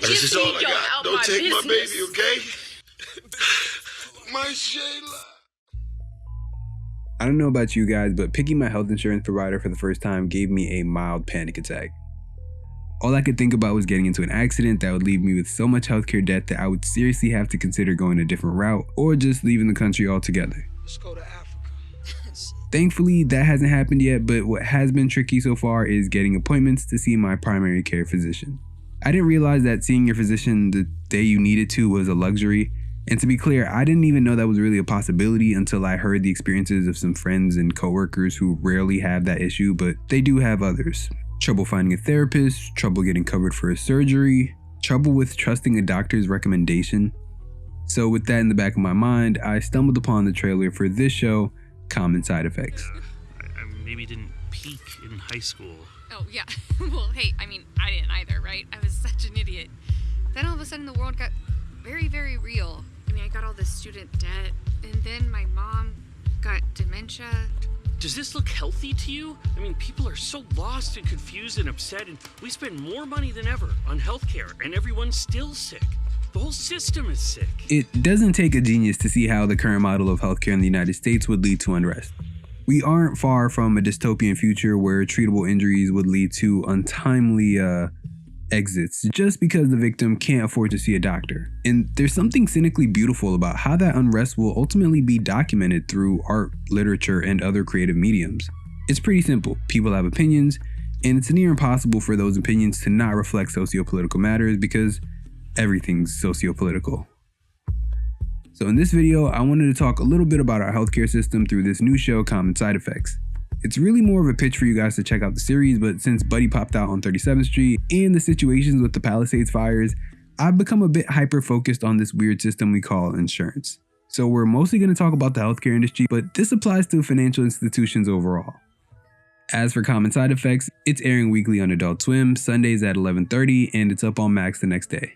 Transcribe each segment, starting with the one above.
I just need y'all out Don't my take business. my baby, okay? My Shayla. I don't know about you guys, but picking my health insurance provider for the first time gave me a mild panic attack. All I could think about was getting into an accident that would leave me with so much healthcare debt that I would seriously have to consider going a different route or just leaving the country altogether. Let's go to Africa. Thankfully, that hasn't happened yet, but what has been tricky so far is getting appointments to see my primary care physician. I didn't realize that seeing your physician the day you needed to was a luxury, and to be clear, I didn't even know that was really a possibility until I heard the experiences of some friends and coworkers who rarely have that issue, but they do have others. Trouble finding a therapist, trouble getting covered for a surgery, trouble with trusting a doctor's recommendation. So with that in the back of my mind, I stumbled upon the trailer for this show, Common Side Effects. I maybe didn't peak in high school. Oh, yeah. Well, hey, I mean, I didn't either, right? I was such an idiot. Then all of a sudden the world got very, very real. I mean, I got all this student debt, and then my mom got dementia. Does this look healthy to you? I mean, people are so lost and confused and upset, and we spend more money than ever on healthcare, and everyone's still sick. The whole system is sick. It doesn't take a genius to see how the current model of healthcare in the United States would lead to unrest. We aren't far from a dystopian future where treatable injuries would lead to untimely exits just because the victim can't afford to see a doctor. And there's something cynically beautiful about how that unrest will ultimately be documented through art, literature, and other creative mediums. It's pretty simple. People have opinions, and it's near impossible for those opinions to not reflect socio-political matters because everything's socio-political. So in this video, I wanted to talk a little bit about our healthcare system through this new show, Common Side Effects. It's really more of a pitch for you guys to check out the series, but since Buddy popped out on 37th Street and the situations with the Palisades fires, I've become a bit hyper-focused on this weird system we call insurance. So we're mostly going to talk about the healthcare industry, but this applies to financial institutions overall. As for Common Side Effects, it's airing weekly on Adult Swim, Sundays at 11:30, and it's up on Max the next day.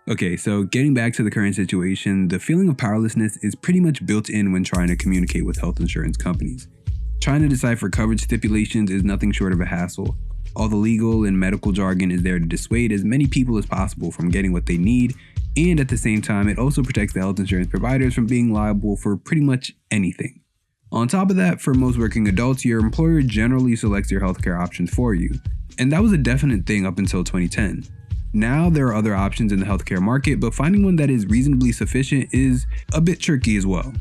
Okay, so getting back to the current situation, the feeling of powerlessness is pretty much built in when trying to communicate with health insurance companies. Trying to decipher coverage stipulations is nothing short of a hassle. All the legal and medical jargon is there to dissuade as many people as possible from getting what they need, and at the same time, it also protects the health insurance providers from being liable for pretty much anything. On top of that, for most working adults, your employer generally selects your healthcare options for you, and that was a definite thing up until 2010. Now there are other options in the healthcare market, but finding one that is reasonably sufficient is a bit tricky as well.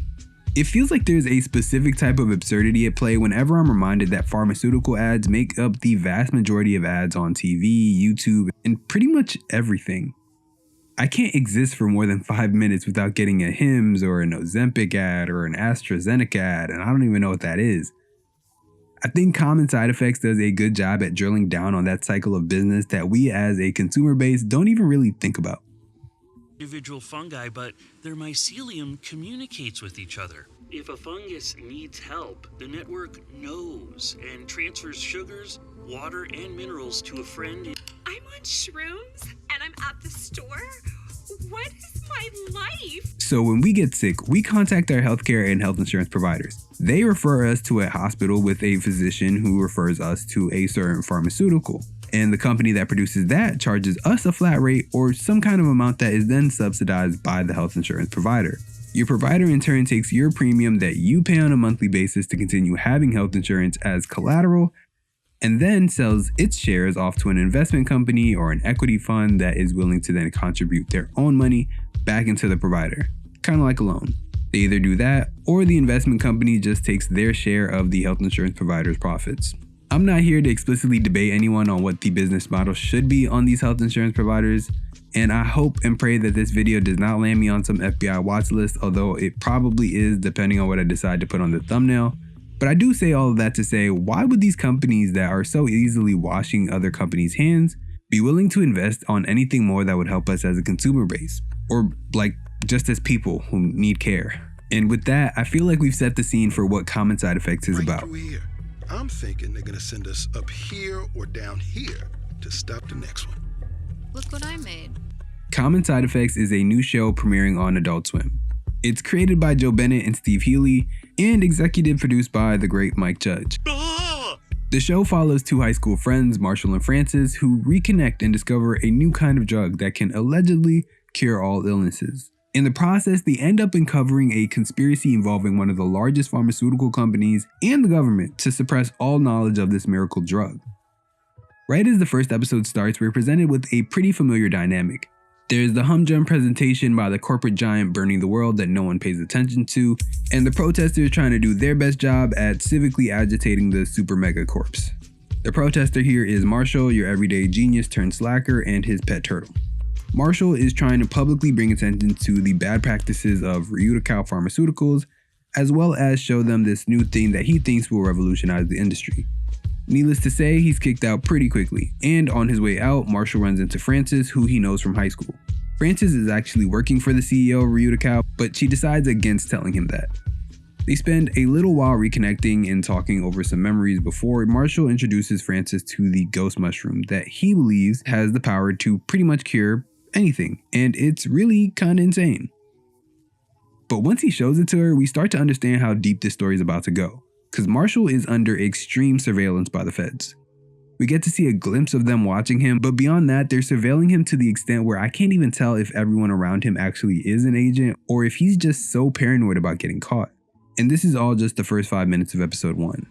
It feels like there's a specific type of absurdity at play whenever I'm reminded that pharmaceutical ads make up the vast majority of ads on TV, YouTube, and pretty much everything. I can't exist for more than 5 minutes without getting a Hims or an Ozempic ad or an AstraZeneca ad, and I don't even know what that is. I think Common Side Effects does a good job at drilling down on that cycle of business that we as a consumer base don't even really think about. Individual fungi, but their mycelium communicates with each other. If a fungus needs help, the network knows and transfers sugars, water, and minerals to a friend. I'm on shrooms and I'm at the store. What is my life? So when we get sick, we contact our healthcare and health insurance providers. They refer us to a hospital with a physician who refers us to a certain pharmaceutical. And the company that produces that charges us a flat rate or some kind of amount that is then subsidized by the health insurance provider. Your provider in turn takes your premium that you pay on a monthly basis to continue having health insurance as collateral, and then sells its shares off to an investment company or an equity fund that is willing to then contribute their own money back into the provider, kind of like a loan. They either do that or the investment company just takes their share of the health insurance provider's profits. I'm not here to explicitly debate anyone on what the business model should be on these health insurance providers, and I hope and pray that this video does not land me on some FBI watch list, although it probably is depending on what I decide to put on the thumbnail. But I do say all of that to say, why would these companies that are so easily washing other companies' hands be willing to invest on anything more that would help us as a consumer base? Or like just as people who need care? And with that, I feel like we've set the scene for what Common Side Effects is about. Right through here. I'm thinking they're gonna send us up here or down here to stop the next one. Look what I made. Common Side Effects is a new show premiering on Adult Swim. It's created by Joe Bennet and Steve Healy and executive produced by the great Mike Judge. The show follows two high school friends, Marshall and Francis, who reconnect and discover a new kind of drug that can allegedly cure all illnesses. In the process, they end up uncovering a conspiracy involving one of the largest pharmaceutical companies and the government to suppress all knowledge of this miracle drug. Right as the first episode starts, we're presented with a pretty familiar dynamic. There's the humdrum presentation by the corporate giant burning the world that no one pays attention to, and the protesters trying to do their best job at civically agitating the super mega corpse. The protester here is Marshall, your everyday genius turned slacker, and his pet turtle. Marshall is trying to publicly bring attention to the bad practices of Reutical Pharmaceuticals, as well as show them this new thing that he thinks will revolutionize the industry. Needless to say, he's kicked out pretty quickly, and on his way out, Marshall runs into Francis, who he knows from high school. Francis is actually working for the CEO of Reutical, but she decides against telling him that. They spend a little while reconnecting and talking over some memories before Marshall introduces Francis to the ghost mushroom that he believes has the power to pretty much cure anything, and it's really kinda insane. But once he shows it to her, we start to understand how deep this story is about to go, because Marshall is under extreme surveillance by the feds. We get to see a glimpse of them watching him, but beyond that, they're surveilling him to the extent where I can't even tell if everyone around him actually is an agent or if he's just so paranoid about getting caught. And this is all just the first 5 minutes of episode 1.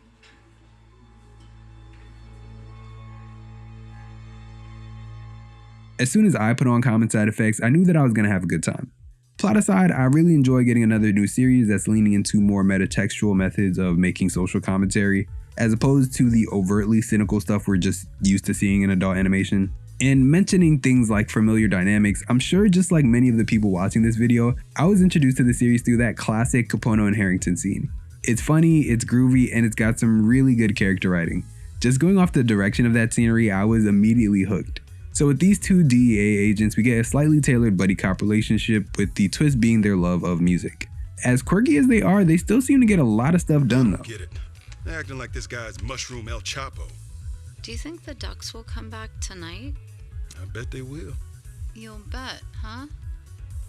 As soon as I put on common side effects, I knew that I was going to have a good time. Plot aside, I really enjoy getting another new series that's leaning into more metatextual methods of making social commentary, as opposed to the overtly cynical stuff we're just used to seeing in adult animation. And mentioning things like familiar dynamics, I'm sure just like many of the people watching this video, I was introduced to the series through that classic Capono and Harrington scene. It's funny, it's groovy, and it's got some really good character writing. Just going off the direction of that scenery, I was immediately hooked. So with these two DEA agents, we get a slightly tailored buddy cop relationship, with the twist being their love of music. As quirky as they are, they still seem to get a lot of stuff done though. Get it. They're acting like this guy's Mushroom El Chapo. Do you think the ducks will come back tonight? I bet they will. You'll bet, huh?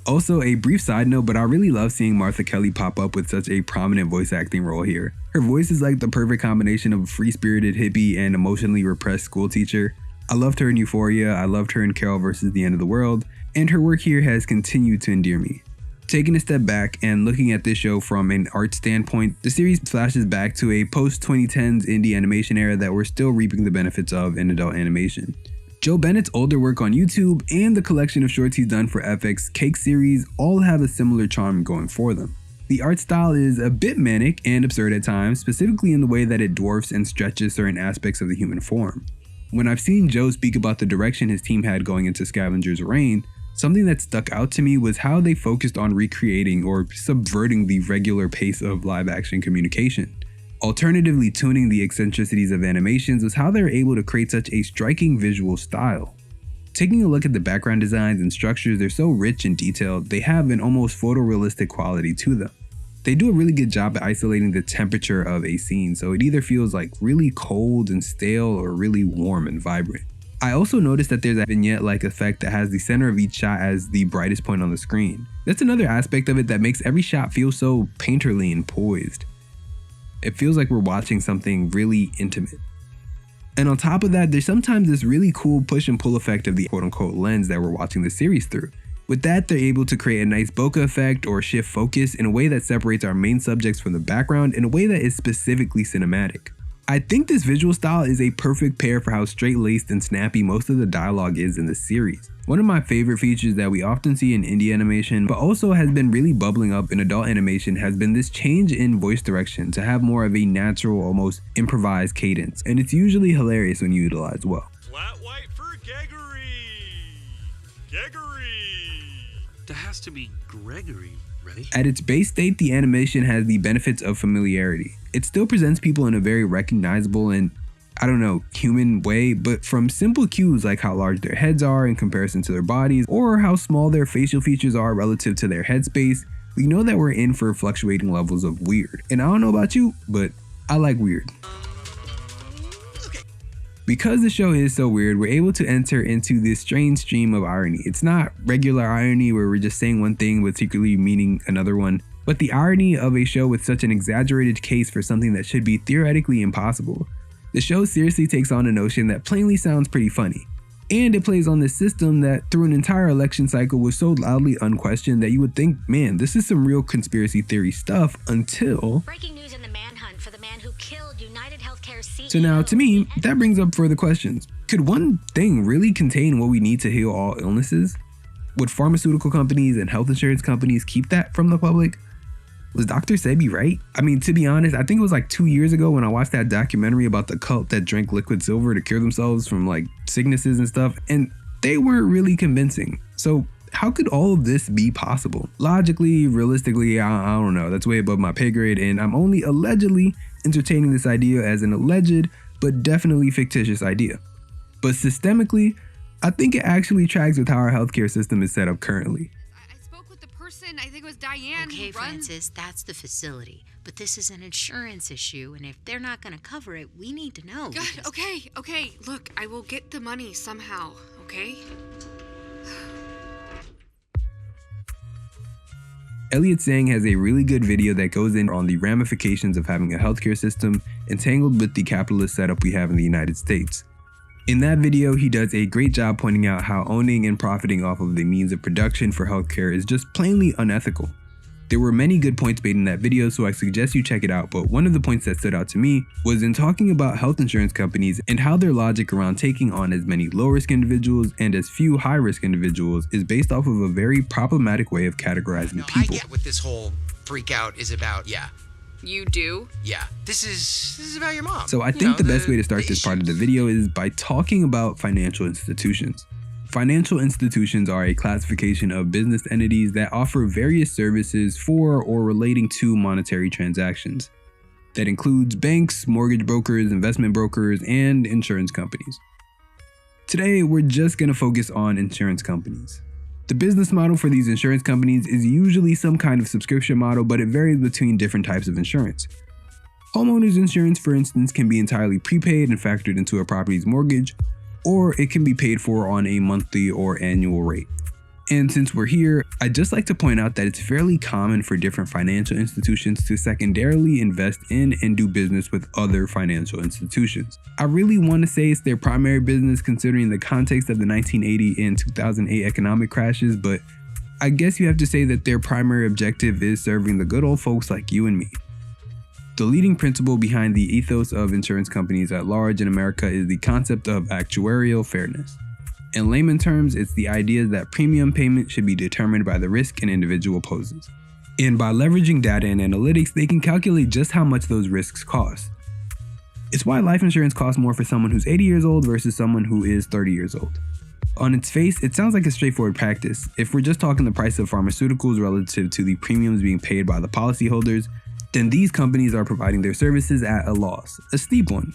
Also, a brief side note, but I really love seeing Martha Kelly pop up with such a prominent voice acting role here. Her voice is like the perfect combination of a free-spirited hippie and emotionally repressed school teacher. I loved her in Euphoria, I loved her in Carol vs. the End of the World, and her work here has continued to endear me. Taking a step back and looking at this show from an art standpoint, the series flashes back to a post-2010s indie animation era that we're still reaping the benefits of in adult animation. Joe Bennett's older work on YouTube and the collection of shorts he's done for FX Cake series all have a similar charm going for them. The art style is a bit manic and absurd at times, specifically in the way that it dwarfs and stretches certain aspects of the human form. When I've seen Joe speak about the direction his team had going into Scavenger's reign, something that stuck out to me was how they focused on recreating or subverting the regular pace of live-action communication. Alternatively, tuning the eccentricities of animations was how they were able to create such a striking visual style. Taking a look at the background designs and structures, they're so rich and detailed, they have an almost photorealistic quality to them. They do a really good job at isolating the temperature of a scene, so it either feels like really cold and stale or really warm and vibrant. I also noticed that there's a vignette-like effect that has the center of each shot as the brightest point on the screen. That's another aspect of it that makes every shot feel so painterly and poised. It feels like we're watching something really intimate. And on top of that, there's sometimes this really cool push and pull effect of the quote-unquote lens that we're watching the series through. With that, they're able to create a nice bokeh effect or shift focus in a way that separates our main subjects from the background in a way that is specifically cinematic. I think this visual style is a perfect pair for how straight-laced and snappy most of the dialogue is in the series. One of my favorite features that we often see in indie animation, but also has been really bubbling up in adult animation, has been this change in voice direction to have more of a natural, almost improvised cadence, and it's usually hilarious when utilized well. Flat white for Gregory! Gregory! That has to be Gregory, right? At its base state, the animation has the benefits of familiarity. It still presents people in a very recognizable and, human way, but from simple cues like how large their heads are in comparison to their bodies, or how small their facial features are relative to their headspace, we know that we're in for fluctuating levels of weird. And I don't know about you, but I like weird. Because the show is so weird, we're able to enter into this strange stream of irony. It's not regular irony where we're just saying one thing but secretly meaning another one, but the irony of a show with such an exaggerated case for something that should be theoretically impossible. The show seriously takes on a notion that plainly sounds pretty funny. And it plays on this system that through an entire election cycle was so loudly unquestioned that you would think, man, this is some real conspiracy theory stuff until... Breaking news in the manhunt for the man who killed United Healthcare CEO. So now, to me, that brings up further questions. Could one thing really contain what we need to heal all illnesses? Would pharmaceutical companies and health insurance companies keep that from the public? Was Dr. Sebi right? I mean, to be honest, I think it was like 2 years ago when I watched that documentary about the cult that drank liquid silver to cure themselves from like sicknesses and stuff, and they weren't really convincing. So how could all of this be possible? Logically, realistically, I don't know. That's way above my pay grade, and I'm only allegedly entertaining this idea as an alleged but definitely fictitious idea. But systemically, I think it actually tracks with how our healthcare system is set up currently. I think it was Diane. Okay, Francis, that's the facility. But this is an insurance issue, and if they're not going to cover it, we need to know. God, okay. Look, I will get the money somehow, okay? Elliot Sang has a really good video that goes in on the ramifications of having a healthcare system entangled with the capitalist setup we have in the United States. In that video, he does a great job pointing out how owning and profiting off of the means of production for healthcare is just plainly unethical. There were many good points made in that video, so I suggest you check it out, but one of the points that stood out to me was in talking about health insurance companies and how their logic around taking on as many low-risk individuals and as few high-risk individuals is based off of a very problematic way of categorizing people. I get what this whole freak out is about, yeah. You do? Yeah. This is about your mom. So I think the best way to start this part of the video is by talking about financial institutions. Financial institutions are a classification of business entities that offer various services for or relating to monetary transactions. That includes banks, mortgage brokers, investment brokers, and insurance companies. Today, we're just going to focus on insurance companies. The business model for these insurance companies is usually some kind of subscription model, but it varies between different types of insurance. Homeowners insurance, for instance, can be entirely prepaid and factored into a property's mortgage, or it can be paid for on a monthly or annual rate. And since we're here, I'd just like to point out that it's fairly common for different financial institutions to secondarily invest in and do business with other financial institutions. I really want to say it's their primary business considering the context of the 1980 and 2008 economic crashes, but I guess you have to say that their primary objective is serving the good old folks like you and me. The leading principle behind the ethos of insurance companies at large in America is the concept of actuarial fairness. In layman terms, it's the idea that premium payment should be determined by the risk an individual poses. And by leveraging data and analytics, they can calculate just how much those risks cost. It's why life insurance costs more for someone who's 80 years old versus someone who is 30 years old. On its face, it sounds like a straightforward practice. If we're just talking the price of pharmaceuticals relative to the premiums being paid by the policyholders, then these companies are providing their services at a loss, a steep one.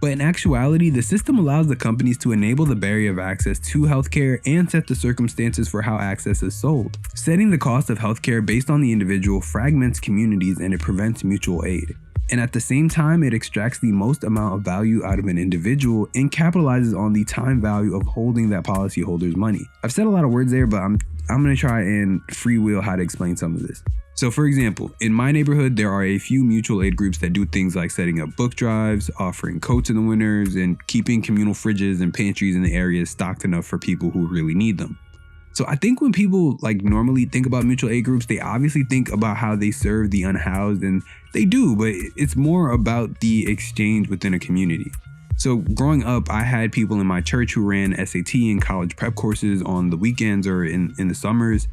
But in actuality, the system allows the companies to enable the barrier of access to healthcare and set the circumstances for how access is sold. Setting the cost of healthcare based on the individual fragments communities and it prevents mutual aid. And at the same time, it extracts the most amount of value out of an individual and capitalizes on the time value of holding that policyholder's money. I've said a lot of words there, but I'm going to try and freewheel how to explain some of this. So for example, in my neighborhood, there are a few mutual aid groups that do things like setting up book drives, offering coats in the winters, and keeping communal fridges and pantries in the area stocked enough for people who really need them. So I think when people normally think about mutual aid groups, they obviously think about how they serve the unhoused, and they do, but it's more about the exchange within a community. So growing up, I had people in my church who ran SAT and college prep courses on the weekends or in the summers.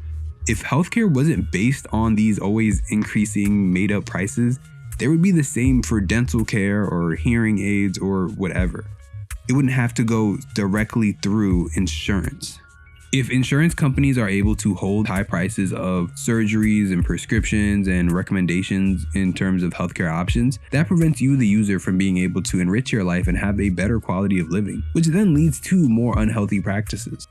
If healthcare wasn't based on these always increasing made up prices, there would be the same for dental care or hearing aids or whatever. It wouldn't have to go directly through insurance. If insurance companies are able to hold high prices of surgeries and prescriptions and recommendations in terms of healthcare options, that prevents you, the user, from being able to enrich your life and have a better quality of living, which then leads to more unhealthy practices.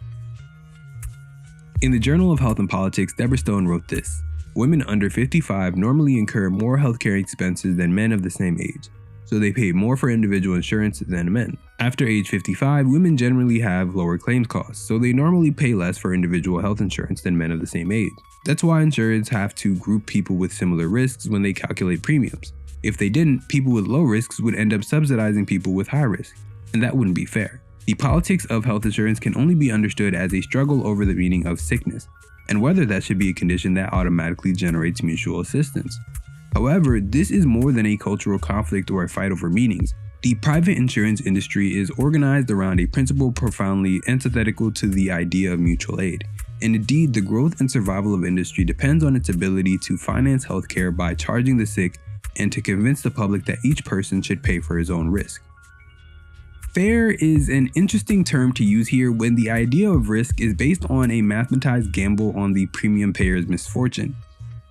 In the Journal of Health and Politics, Deborah Stone wrote this: "Women under 55 normally incur more healthcare expenses than men of the same age, so they pay more for individual insurance than men. After age 55, women generally have lower claims costs, so they normally pay less for individual health insurance than men of the same age. That's why insurers have to group people with similar risks when they calculate premiums. If they didn't, people with low risks would end up subsidizing people with high risk, and that wouldn't be fair. The politics of health insurance can only be understood as a struggle over the meaning of sickness, and whether that should be a condition that automatically generates mutual assistance. However, this is more than a cultural conflict or a fight over meanings. The private insurance industry is organized around a principle profoundly antithetical to the idea of mutual aid. And indeed, the growth and survival of industry depends on its ability to finance healthcare by charging the sick and to convince the public that each person should pay for his own risk. Fair is an interesting term to use here when the idea of risk is based on a mathematized gamble on the premium payer's misfortune.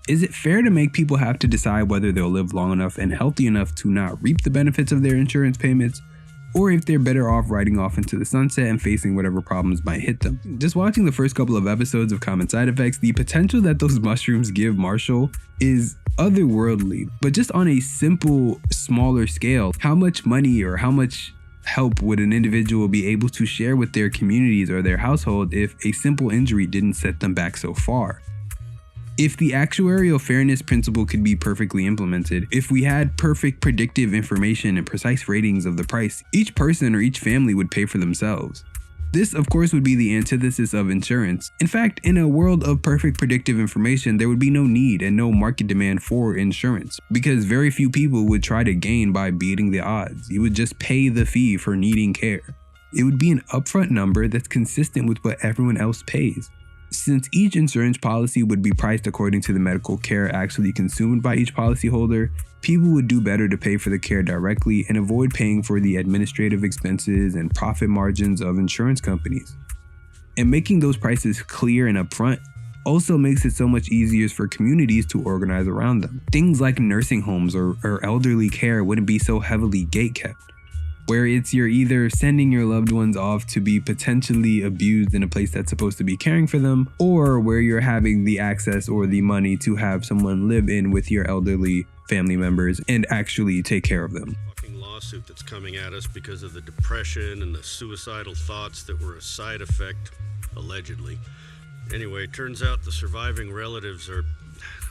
Is it fair to make people have to decide whether they'll live long enough and healthy enough to not reap the benefits of their insurance payments, or if they're better off riding off into the sunset and facing whatever problems might hit them? Just watching the first couple of episodes of Common Side Effects, the potential that those mushrooms give Marshall is otherworldly. But just on a simple, smaller scale, how much money or how much help would an individual be able to share with their communities or their household if a simple injury didn't set them back so far? If the actuarial fairness principle could be perfectly implemented, if we had perfect predictive information and precise ratings of the price each person or each family would pay for themselves. This, of course, would be the antithesis of insurance. In fact, in a world of perfect predictive information, there would be no need and no market demand for insurance, because very few people would try to gain by beating the odds. You would just pay the fee for needing care. It would be an upfront number that's consistent with what everyone else pays. Since each insurance policy would be priced according to the medical care actually consumed by each policyholder, people would do better to pay for the care directly and avoid paying for the administrative expenses and profit margins of insurance companies. And making those prices clear and upfront also makes it so much easier for communities to organize around them. Things like nursing homes or elderly care wouldn't be so heavily gatekept, where you're either sending your loved ones off to be potentially abused in a place that's supposed to be caring for them, or where you're having the access or the money to have someone live in with your elderly family members and actually take care of them. Fucking lawsuit that's coming at us because of the depression and the suicidal thoughts that were a side effect, allegedly. Anyway, it turns out the surviving relatives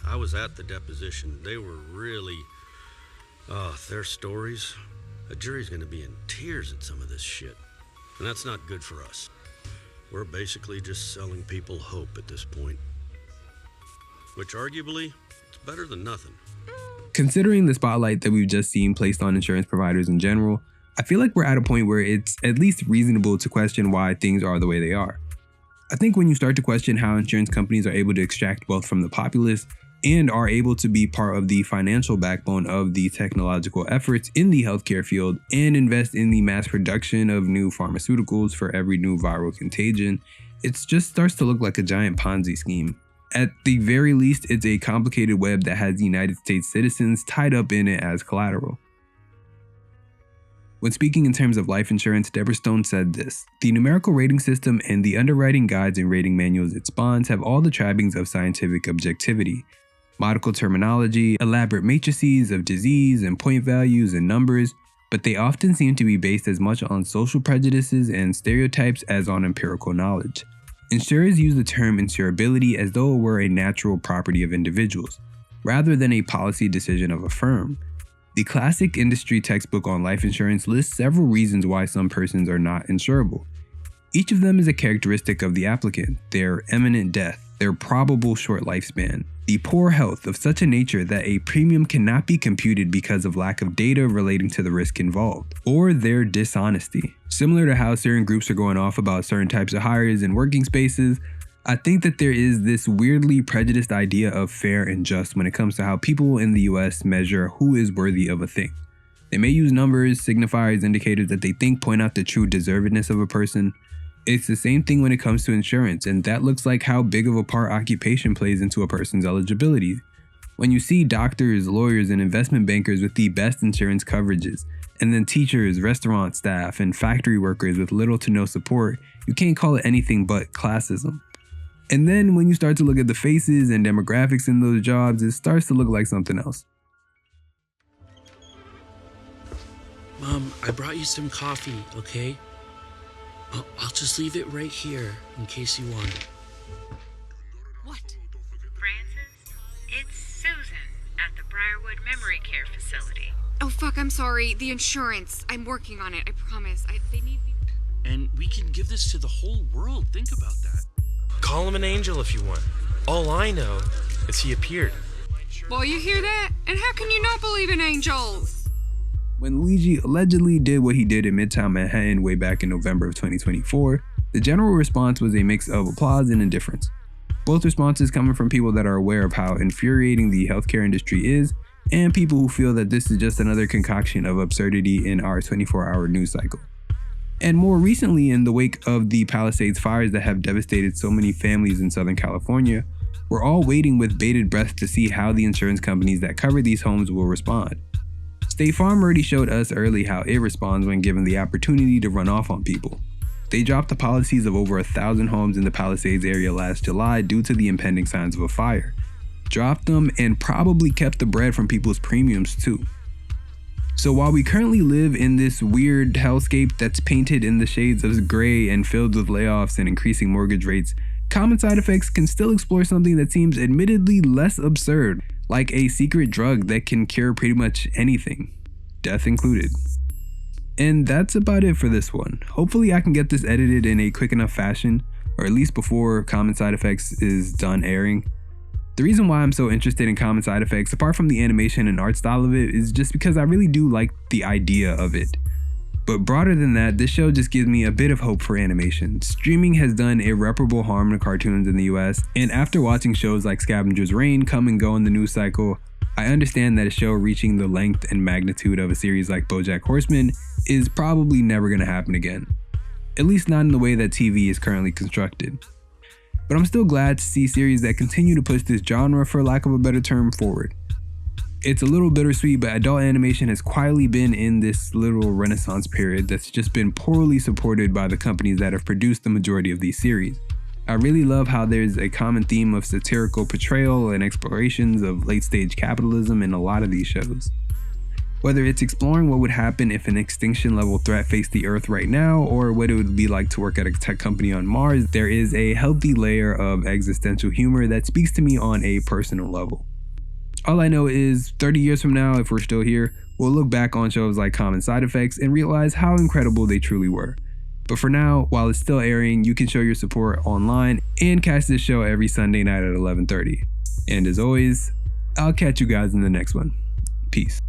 I was at the deposition. They were really, their stories. A jury's gonna be in tears at some of this shit. And that's not good for us. We're basically just selling people hope at this point. Which arguably, it's better than nothing. Considering the spotlight that we've just seen placed on insurance providers in general, I feel like we're at a point where it's at least reasonable to question why things are the way they are. I think when you start to question how insurance companies are able to extract wealth from the populace, and are able to be part of the financial backbone of the technological efforts in the healthcare field and invest in the mass production of new pharmaceuticals for every new viral contagion, it just starts to look like a giant Ponzi scheme. At the very least, it's a complicated web that has United States citizens tied up in it as collateral. When speaking in terms of life insurance, Deborah Stone said this: "The numerical rating system and the underwriting guides and rating manuals it spawns have all the trappings of scientific objectivity. Medical terminology, elaborate matrices of disease and point values and numbers, but they often seem to be based as much on social prejudices and stereotypes as on empirical knowledge. Insurers use the term insurability as though it were a natural property of individuals, rather than a policy decision of a firm. The classic industry textbook on life insurance lists several reasons why some persons are not insurable. Each of them is a characteristic of the applicant: their imminent death, their probable short lifespan, the poor health of such a nature that a premium cannot be computed because of lack of data relating to the risk involved, or their dishonesty. Similar to how certain groups are going off about certain types of hires in working spaces, I think that there is this weirdly prejudiced idea of fair and just when it comes to how people in the US measure who is worthy of a thing. They may use numbers, signifiers, indicators that they think point out the true deservedness of a person. It's the same thing when it comes to insurance, and that looks like how big of a part occupation plays into a person's eligibility. When you see doctors, lawyers, and investment bankers with the best insurance coverages, and then teachers, restaurant staff, and factory workers with little to no support, you can't call it anything but classism. And then when you start to look at the faces and demographics in those jobs, it starts to look like something else. Mom, I brought you some coffee, okay? I'll just leave it right here in case you want it. What? Francis, it's Susan at the Briarwood Memory Care facility. Oh fuck, I'm sorry. The insurance. I'm working on it, I promise. They need me. And we can give this to the whole world. Think about that. Call him an angel if you want. All I know is he appeared. Boy, you hear that? And how can you not believe in angels? When Luigi allegedly did what he did in Midtown Manhattan way back in November of 2024, the general response was a mix of applause and indifference. Both responses coming from people that are aware of how infuriating the healthcare industry is, and people who feel that this is just another concoction of absurdity in our 24-hour news cycle. And more recently, in the wake of the Palisades fires that have devastated so many families in Southern California, we're all waiting with bated breath to see how the insurance companies that cover these homes will respond. State Farm already showed us early how it responds when given the opportunity to run off on people. They dropped the policies of over 1,000 homes in the Palisades area last July due to the impending signs of a fire. Dropped them and probably kept the bread from people's premiums too. So while we currently live in this weird hellscape that's painted in the shades of gray and filled with layoffs and increasing mortgage rates, Common Side Effects can still explore something that seems admittedly less absurd, like a secret drug that can cure pretty much anything, death included. And that's about it for this one. Hopefully I can get this edited in a quick enough fashion, or at least before Common Side Effects is done airing. The reason why I'm so interested in Common Side Effects, apart from the animation and art style of it, is just because I really do like the idea of it. But broader than that, this show just gives me a bit of hope for animation. Streaming has done irreparable harm to cartoons in the US, and after watching shows like Scavenger's Reign come and go in the news cycle, I understand that a show reaching the length and magnitude of a series like BoJack Horseman is probably never going to happen again. At least not in the way that TV is currently constructed. But I'm still glad to see series that continue to push this genre, for lack of a better term, forward. It's a little bittersweet, but adult animation has quietly been in this little renaissance period that's just been poorly supported by the companies that have produced the majority of these series. I really love how there's a common theme of satirical portrayal and explorations of late-stage capitalism in a lot of these shows. Whether it's exploring what would happen if an extinction-level threat faced the Earth right now, or what it would be like to work at a tech company on Mars, there is a healthy layer of existential humor that speaks to me on a personal level. All I know is 30 years from now, if we're still here, we'll look back on shows like Common Side Effects and realize how incredible they truly were. But for now, while it's still airing, you can show your support online and catch this show every Sunday night at 11:30. And as always, I'll catch you guys in the next one. Peace.